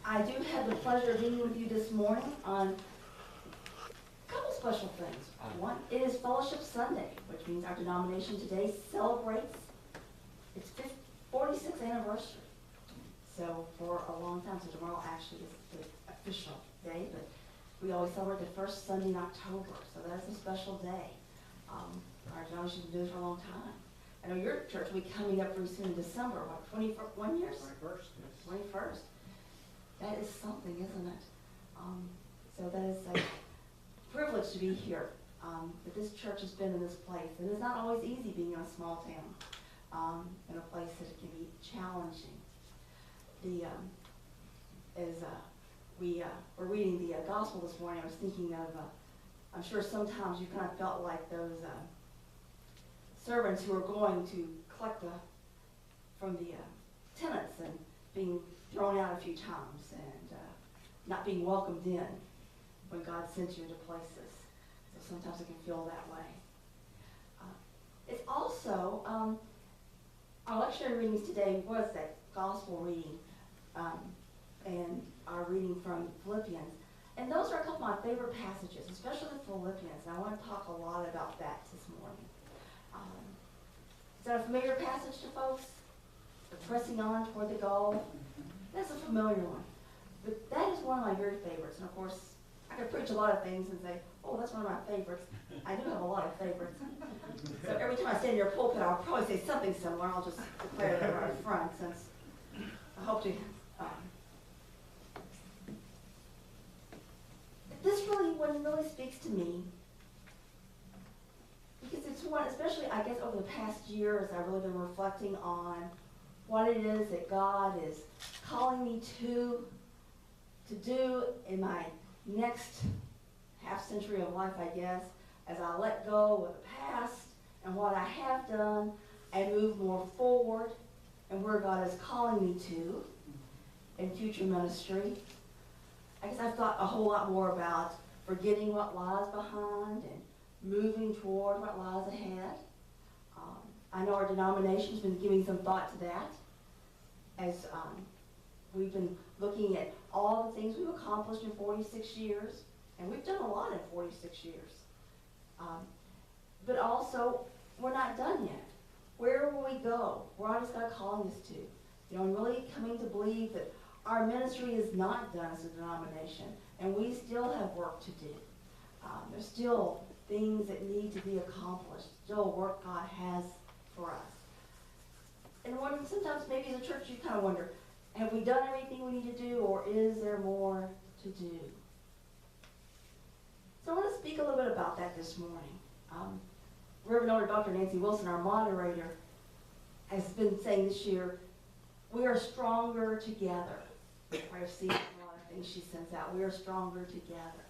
I do have the pleasure of being with you this morning on a couple special things. One, it is Fellowship Sunday, which means our denomination today celebrates its 46th anniversary. So for a long time, so tomorrow actually is the official day, but we always celebrate the first Sunday in October, so that's a special day. Our denomination has been doing it for a long time. I know your church will be coming up pretty soon in December, what, 21 years? 21st, yes. 21st. That is something, isn't it? So that is a privilege to be here. That this church has been in this place. And it's not always easy being in a small town, in a place that can be challenging. As we were reading the gospel this morning, I was thinking of, I'm sure sometimes you kind of felt like those servants who are going to collect from the tenants and being thrown out a few times and not being welcomed in when God sent you into places. So sometimes it can feel that way. It's also, our lectionary readings today was that gospel reading and our reading from Philippians. And those are a couple of my favorite passages, especially the Philippians. And I want to talk a lot about that this morning. Is that a familiar passage to folks? The pressing on toward the goal. That's a familiar one. But that is one of my very favorites. And of course, I could preach a lot of things and say, oh, that's one of my favorites. I do have a lot of favorites. So every time I stand in your pulpit, I'll probably say something similar. I'll just declare that right up front, since I hope to. This one really speaks to me, because it's one, especially I guess over the past year, as I've really been reflecting on what it is that God is calling me to do in my next half century of life, I guess, as I let go of the past and what I have done and move more forward and where God is calling me to in future ministry. I guess I've thought a whole lot more about forgetting what lies behind and moving toward what lies ahead. I know our denomination's been giving some thought to that as we've been looking at all the things we've accomplished in 46 years, and we've done a lot in 46 years. But also, we're not done yet. Where will we go? Where is God calling us to? I'm really coming to believe that our ministry is not done as a denomination, and we still have work to do. There's still things that need to be accomplished, still work God has for us. And sometimes maybe as a church you kind of wonder, have we done everything we need to do, or is there more to do? So I want to speak a little bit about that this morning. Reverend Elder Dr. Nancy Wilson, our moderator, has been saying this year, we are stronger together. I've seen a lot of things she sends out. We are stronger together.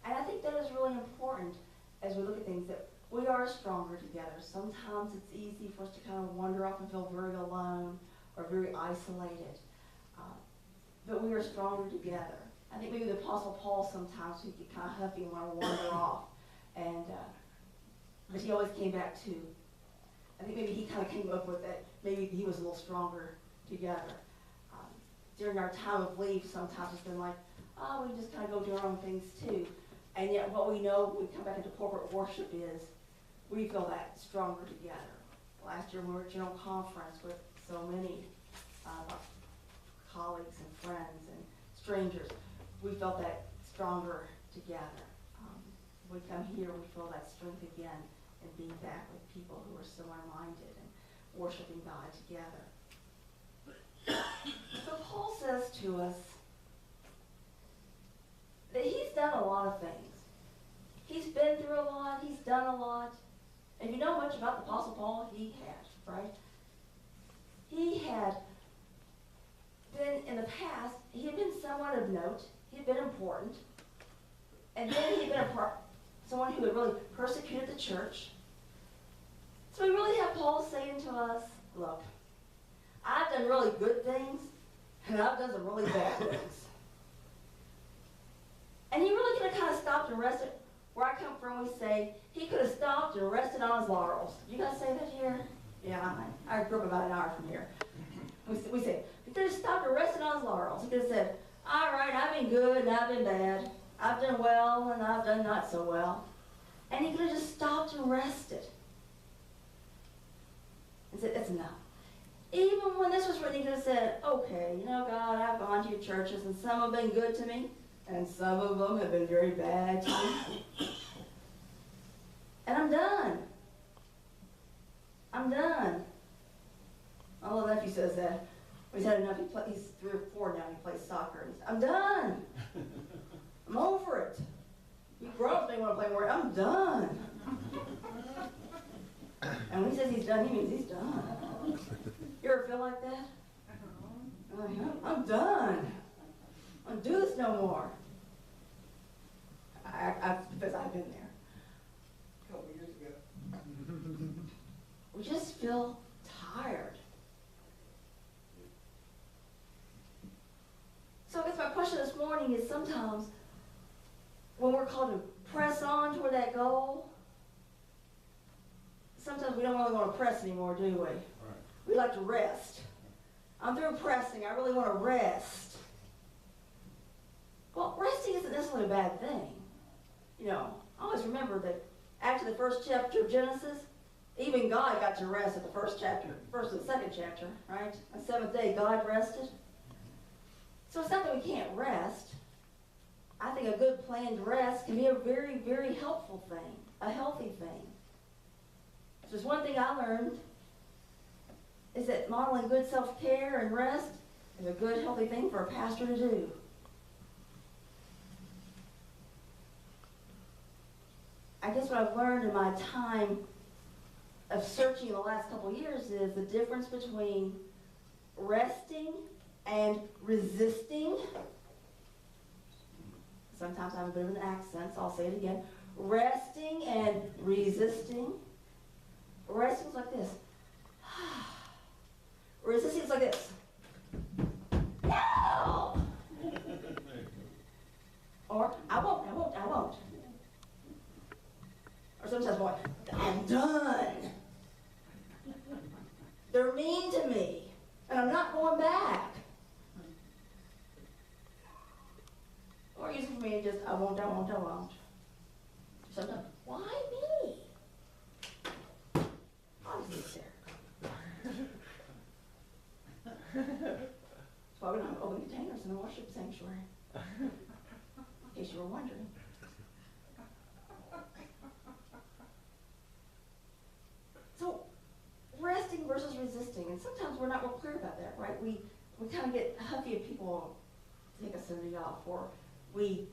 And I think that is really important as we look at things, that we are stronger together. Sometimes it's easy for us to kind of wander off and feel very alone or very isolated. But we are stronger together. I think maybe the Apostle Paul sometimes, he could kind of huffy and want to wander off. But he always came back to, I think maybe he kind of came up with that, maybe he was a little stronger together. During our time of leave, sometimes it's been like, oh, we just kind of go do our own things too. And yet what we know when we come back into corporate worship is we feel that stronger together. Last year we were at General Conference with so many colleagues and friends and strangers. We felt that stronger together. We come here, we feel that strength again in being back with people who are similar-minded and worshiping God together. So Paul says to us that he's done a lot of things. He's been through a lot, he's done a lot. And if you know much about the Apostle Paul, he had, right? He had been, in the past, he had been somewhat of note, he had been important, and then he had been someone who had really persecuted the church. So we really have Paul saying to us, look, I've done really good things, and I've done some really bad things. And he really could have kind of stopped and rested. Where I come from, we say, he could have stopped and rested on his laurels. You guys say that here? Yeah, I grew up about an hour from here. We say, he could could have stopped resting on his laurels. He could have said, all right, I've been good and I've been bad. I've done well and I've done not so well. And he could have just stopped and rested. And said, that's enough. Even when this was written, he could have said, okay, you know, God, I've gone to your churches and some have been good to me and some of them have been very bad to me. And I'm done. I'm done. My little nephew says that. He's had enough. He's 3 or 4 now. He plays soccer. He's, I'm done. I'm over it. You grown-ups may want to play more. I'm done. And when he says he's done, he means he's done. You ever feel like that? I'm done. I don't do this no more. Because I've been there. A couple years ago. We just feel tired. So I guess my question this morning is sometimes when we're called to press on toward that goal, sometimes we don't really want to press anymore, do we? Right. We like to rest. I'm through pressing. I really want to rest. Well, resting isn't necessarily a bad thing. You know, I always remember that after the first chapter of Genesis, even God got to rest at the first and second chapter, right? On the 7th day, God rested. So it's not that we can't rest. I think a good planned rest can be a very, very helpful thing, a healthy thing. If there's one thing I learned, is that modeling good self-care and rest is a good, healthy thing for a pastor to do. I guess what I've learned in my time of searching in the last couple of years is the difference between resting and resisting. Sometimes I have a bit of an accent, so I'll say it again. Resting and resisting. Resting is like this. Resisting is like this. No! Or, I won't. Or sometimes more, I'm done. They're mean to me, and I'm not going back. Or easy for me to just, I won't. Sometimes, why me? I'll just sit there. That's why we don't have open containers in the worship sanctuary. In case you were wondering. So, resting versus resisting, and sometimes we're not real clear about that, right? We kind of get huffy if people take a Sunday off, or we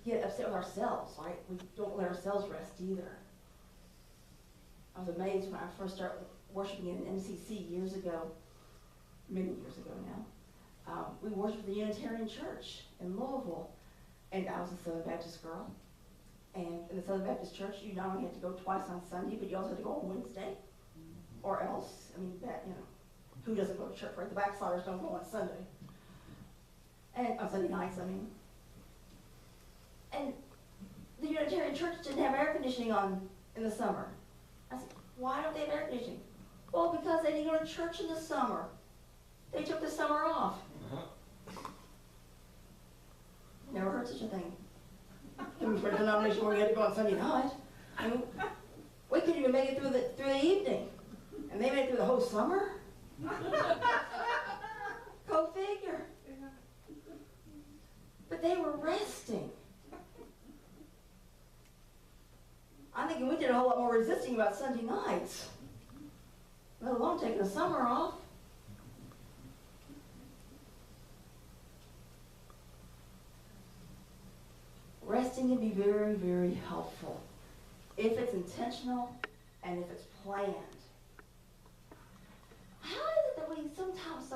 get upset with ourselves, right? We don't let ourselves rest either. I was amazed when I first started worshiping in MCC years ago, many years ago now. We worshiped the Unitarian Church in Louisville, and I was a Southern Baptist girl. And in the Southern Baptist Church, you not only had to go twice on Sunday, but you also had to go on Wednesday, or else, who doesn't go to church, right? The backsliders don't go on Sunday. And on Sunday nights, And the Unitarian Church didn't have air conditioning on in the summer. I said, why don't they have air conditioning? Well, because they didn't go to church in the summer. They took the summer off. Never heard such a thing. For a denomination where we had to go on Sunday night. We couldn't even make it through the evening. And they made it through the whole summer? Go figure. But they were resting. I'm thinking we did a whole lot more resisting about Sunday nights, let alone taking the summer off. Resting can be very, very helpful if it's intentional and if it's planned. How is it that we sometimes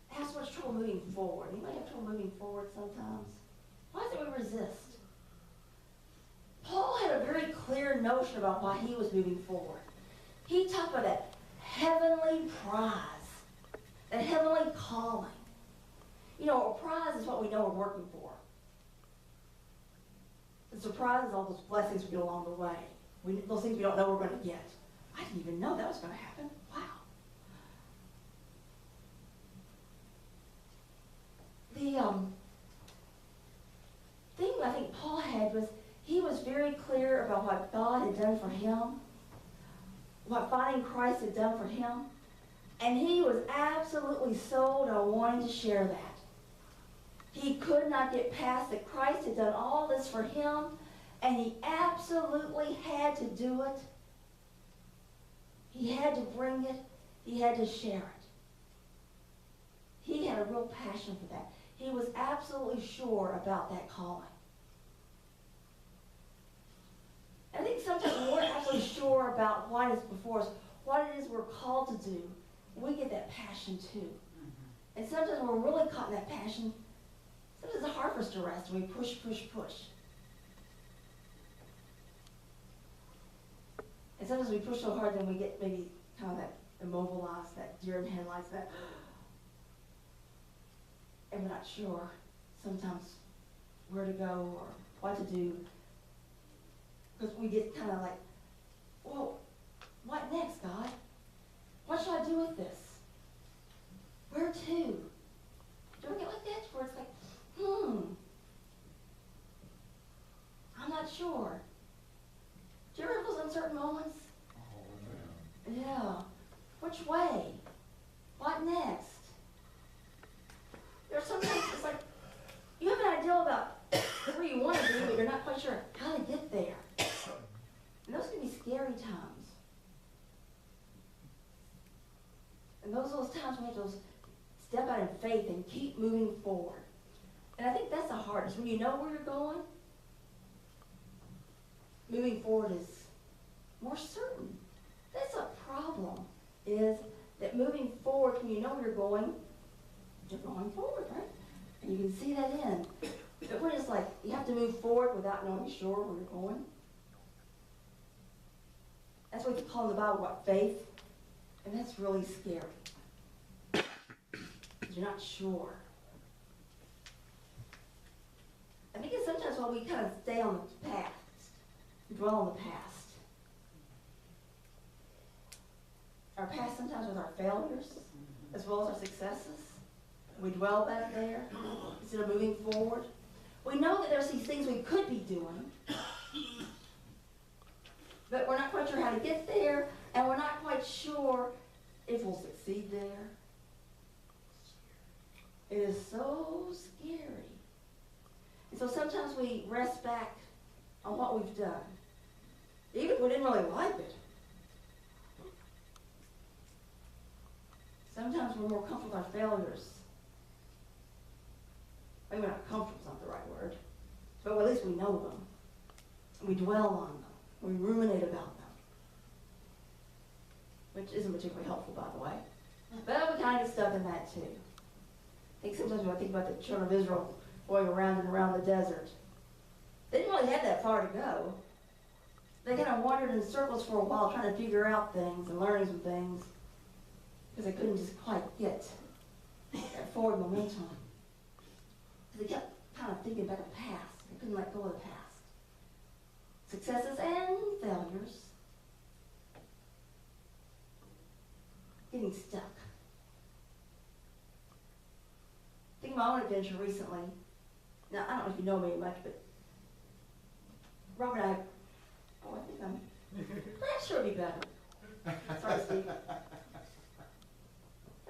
have so much trouble moving forward? Anybody have trouble moving forward sometimes? Why is it we resist? Paul had a very clear notion about why he was moving forward. He talked about that heavenly prize, that heavenly calling. You know, a prize is what we know we're working for. The surprise is all those blessings we get along the way. Those things we don't know we're going to get. I didn't even know that was going to happen. Wow. him, what finding Christ had done for him. And he was absolutely sold on wanting to share that. He could not get past that Christ had done all this for him, and he absolutely had to do it. He had to bring it. He had to share it. He had a real passion for that. He was absolutely sure about that calling. I think sometimes when we're absolutely sure about what is before us, what it is we're called to do, we get that passion too. And sometimes when we're really caught in that passion, sometimes it's hard for us to rest, and we push. And sometimes we push so hard, then we get maybe kind of that immobilized, that deer in headlights, that, and we're not sure sometimes where to go or what to do. Because we get kind of like, well, what next, God? What should I do with this? Where to? Do you ever get like that? Where it's like, I'm not sure. Do you ever have those uncertain moments? Oh, man. Yeah. Which way? What next? There's sometimes it's like, you have an idea about where you want to be, but you're not quite sure how to get there. And those can be scary times. And those are those times when you have to step out in faith and keep moving forward. And I think that's the hardest. When you know where you're going, moving forward is more certain. That's a problem, is that moving forward, when you know where you're going forward, right? And you can see that in. But when it's like, you have to move forward without knowing sure where you're going. That's what we call in the Bible, what, faith? And that's really scary. Because you're not sure. I think it's sometimes why we kind of stay on the past. We dwell on the past. Our past sometimes with our failures, as well as our successes. We dwell back there instead of moving forward. We know that there's these things we could be doing, but we're not quite sure how to get there, and we're not quite sure if we'll succeed there. It is so scary. And so sometimes we rest back on what we've done, even if we didn't really like it. Sometimes we're more comfortable with our failures. Maybe not comfortable is not the right word, but at least we know them. And we dwell on them. We ruminate about them. Which isn't particularly helpful, by the way. But we kind of get stuck in that too. I think sometimes when I think about the children of Israel going around and around the desert, they didn't really have that far to go. They kind of wandered in circles for a while trying to figure out things and learning some things because they couldn't just quite get that forward momentum. They kept kind of thinking about the past. They couldn't let go of the past. Successes and failures. Getting stuck. Think of my own adventure recently. Now, I don't know if you know me much, but Robert and I, I think perhaps sure it'd be better. Sorry, Steve. Got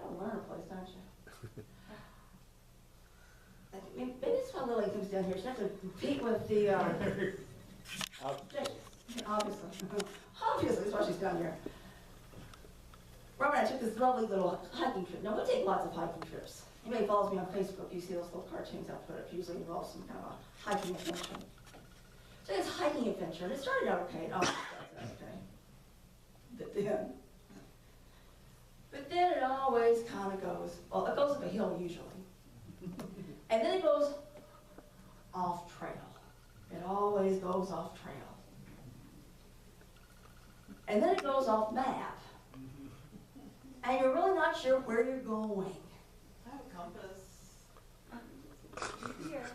a learner place, don't you? Maybe that's why Lily comes down here. She has to compete with the, obviously. Obviously, that's why she's down here. Robert and I took this lovely little hiking trip. Now, we take lots of hiking trips. Anybody follows me on Facebook, you see those little cartoons I put up. Usually involves some kind of a hiking adventure. So it's a hiking adventure, and it started out okay. It always starts out okay. But then it always kind of goes, well, it goes up a hill usually. And then it goes off trail. It always goes off trail. And then it goes off map. And you're really not sure where you're going. I have a compass. Here.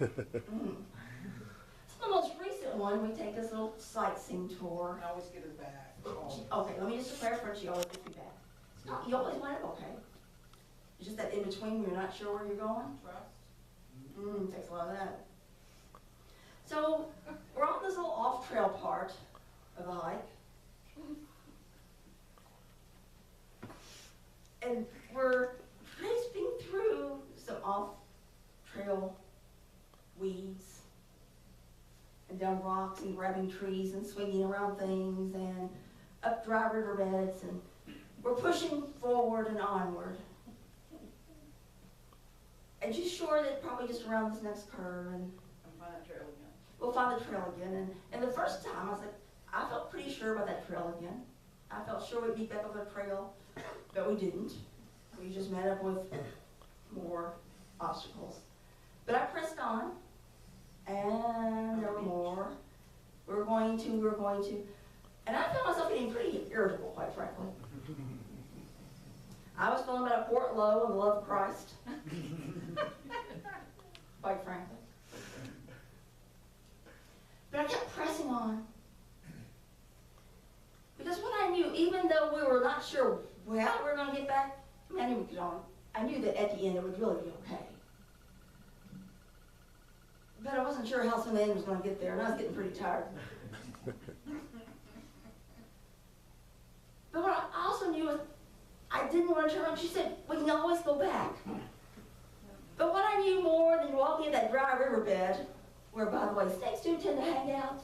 So the most recent one, we take this little sightseeing tour. I always get her back. Okay, let me just declare for she always gets me back. It's not, you always wind up okay. It's just that in between when you're not sure where you're going. Trust. Takes a lot of that. So we're on this little off-trail part of the hike, And we're racing through some off-trail weeds and down rocks and grabbing trees and swinging around things and up dry riverbeds, and we're pushing forward and onward. And she's sure that probably just around this next curve and And find that trail again. we'll find the trail again. And the first time I was like, I felt pretty sure about that trail again. I felt sure we'd be back on the trail, but we didn't. We just met up with more obstacles. But I pressed on, and there were more. We were going to. And I found myself getting pretty irritable, quite frankly. I was feeling about a quart low on the love of Christ, quite frankly. But I kept pressing on. Because what I knew, even though we were not sure how we were going to get back, I knew we could on. I knew that at the end it would really be okay. But I wasn't sure how soon the end was going to get there, and I was getting pretty tired. But what I also knew was I didn't want to turn around. She said, we can always go back. But what I knew more than walking in that dry riverbed, where, by the way, snakes do tend to hang out,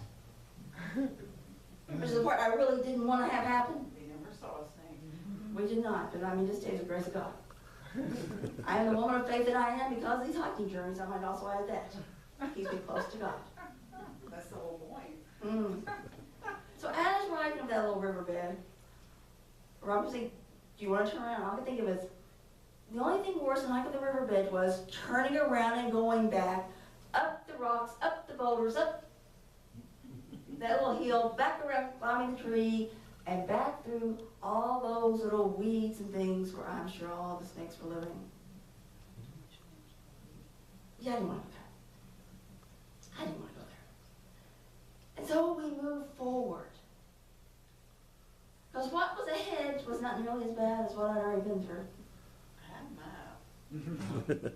which is the part I really didn't want to have happen. We never saw a snake. We did not, but I mean, just takes the grace of God. I am the woman of faith that I am because of these hiking journeys. I might also add that. Keeps me close to God. That's the whole point. Mm. So as we're hiking up that little riverbed, Rob was saying, do you want to turn around? All I could think of is, the only thing worse than hiking the riverbed was turning around and going back, up the rocks, up the boulders, up that little hill, back around climbing the tree, and back through all those little weeds and things where I'm sure all the snakes were living. Yeah, I didn't want to go there. I didn't want to go there. And so we moved forward. Because what was ahead was not nearly as bad as what I'd already been through. I had a map.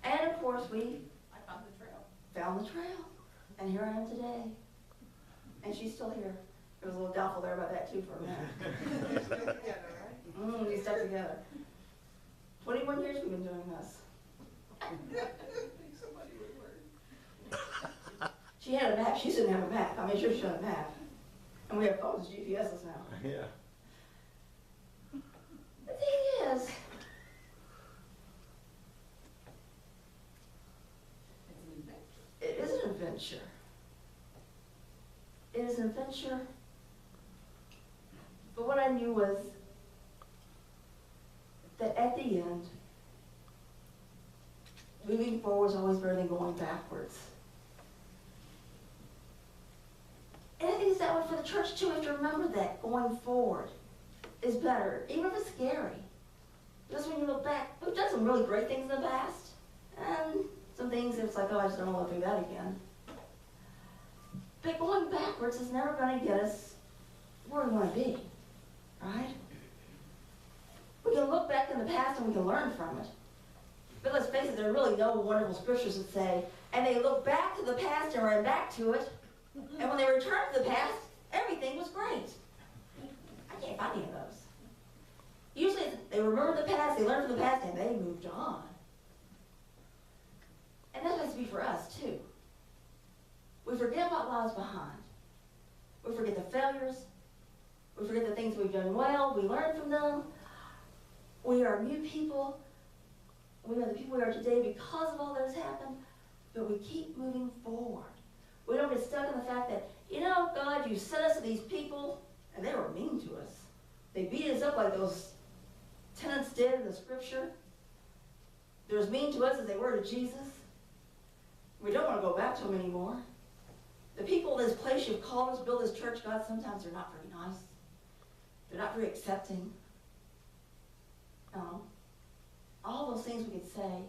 And of course, we I found the trail. found the trail. And here I am today. And she's still here. There was a little doubtful there about that too for a minute. Still together, right? We stuck together. 21 years we've been doing this. I think somebody would work. She had a map. She didn't have a map. I made sure she had a map. And we have phones, GPSs now. Yeah. The thing is, It's an adventure. it is an adventure. It is an adventure. But what I knew was that at the end, moving forward is always better than going backwards. And I think it's that way for the church too. We have to remember that going forward is better, even if it's scary. Because when you look back, we've done some really great things in the past, and some things it's like, oh, I just don't want to do that again. But going backwards is never going to get us where we want to be, right? We can look back in the past and we can learn from it. But let's face it, there are really no wonderful scriptures that say, and they look back to the past and ran back to it, and when they returned to the past, everything was great. I can't find any of those. Usually they remember the past, they learned from the past, and they moved on. And that has to be for us too. We forget what lies behind. We forget the failures. We forget the things we've done well. We learn from them. We are new people. We are the people we are today because of all that has happened, but we keep moving forward. We don't get stuck in the fact that, you know, God, you sent us to these people, and they were mean to us. They beat us up like those tenants did in the scripture. They're as mean to us as they were to Jesus. We don't want to go back to them anymore. The people in this place you've called us, build this church, God, sometimes they're not very nice. They're not very accepting. No. All those things we could say.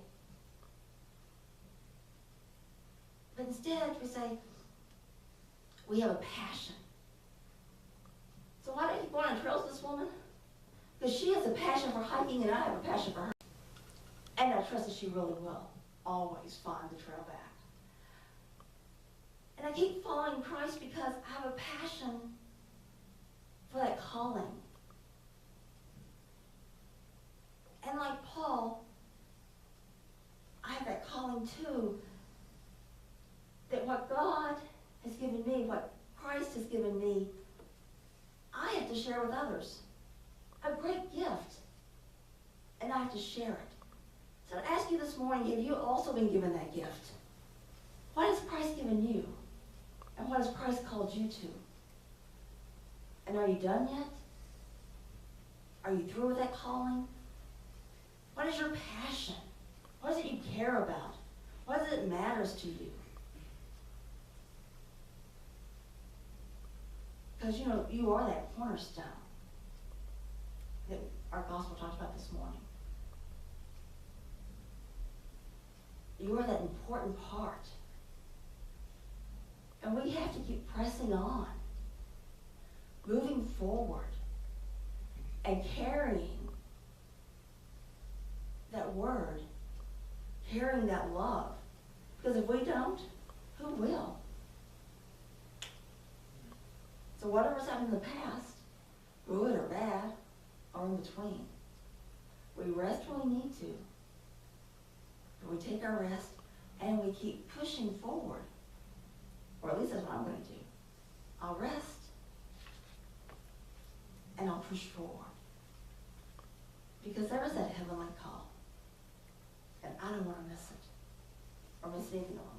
But instead, we say, we have a passion. So why do I keep going on trails with this woman? Because she has a passion for hiking and I have a passion for her. And I trust that she really will always find the trail back. And I keep following Christ because I have a passion for that calling. calling too, that what God has given me, what Christ has given me, I have to share with others. A great gift. And I have to share it. So I ask you this morning, have you also been given that gift? What has Christ given you? And what has Christ called you to? And are you done yet? Are you through with that calling? What is your passion? What is it you care about? What is it that matters to you? Because you know, you are that cornerstone that our gospel talked about this morning. You are that important part. And we have to keep pressing on, moving forward, and carrying that word, carrying that love. Because if we don't, who will? So whatever's happened in the past, good or bad, or in between, we rest when we need to. We take our rest and we keep pushing forward. Or at least that's what I'm going to do. I'll rest and I'll push forward. Because there is that heavenly call. And I don't want to miss it or miss anything along